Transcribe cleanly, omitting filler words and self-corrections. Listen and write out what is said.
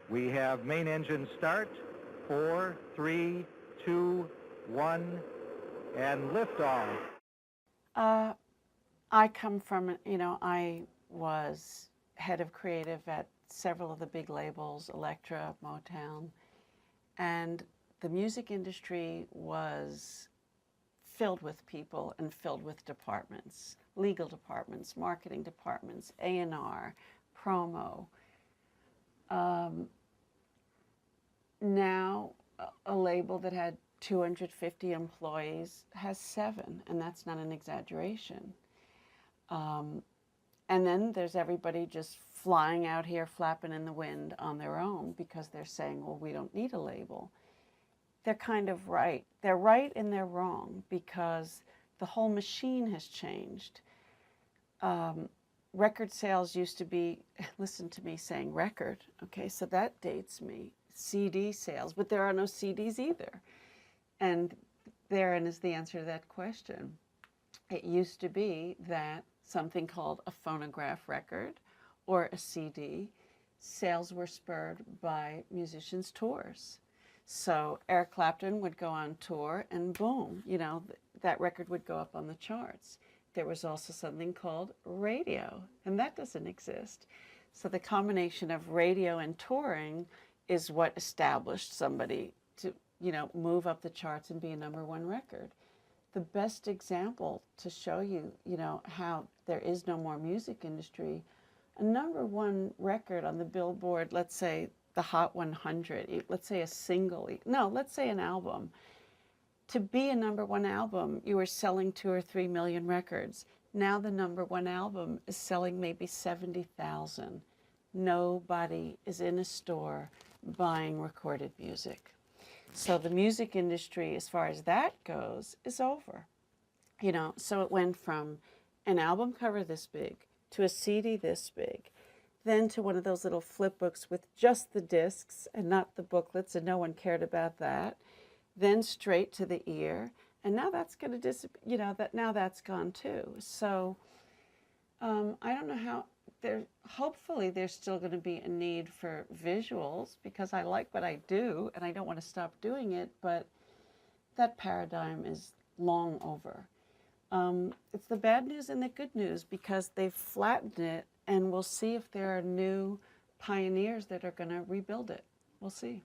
We have main engine start. 4, 3, 2, 1, and liftoff. I come from, I was head of creative at several of the big labels, Elektra, Motown, and the music industry was filled with people and filled with departments, legal departments, marketing departments, A&R, promo. Now, a label that had 250 employees has 7, and that's not an exaggeration. And then there's everybody just flying out here, flapping in the wind on their own because they're saying, well, we don't need a label. They're kind of right. They're right and they're wrong because the whole machine has changed. Record sales used to be, listen to me saying record, okay, so that dates me. CD sales, but there are no CDs either. And therein is the answer to that question. It used to be that something called a phonograph record or a CD, sales were spurred by musicians' tours. So Eric Clapton would go on tour and boom, that record would go up on the charts. There was also something called radio, and that doesn't exist. So the combination of radio and touring is what established somebody to, move up the charts and be a #1 record. The best example to show you, how there is no more music industry, a #1 record on the Billboard, let's say the Hot 100, let's say a single, no, let's say an album. To be a #1 album, you were selling 2 or 3 million records. Now the #1 album is selling maybe 70,000. Nobody is in a store buying recorded music. So the music industry, as far as that goes, is over. So it went from an album cover this big to a CD this big, then to one of those little flip books with just the discs and not the booklets, and no one cared about that, then straight to the ear, and now that's going to disappear, now that's gone too. So I don't know how, hopefully there's still going to be a need for visuals because I like what I do and I don't want to stop doing it, but that paradigm is long over. It's the bad news and the good news because they've flattened it, and we'll see if there are new pioneers that are going to rebuild it. We'll see.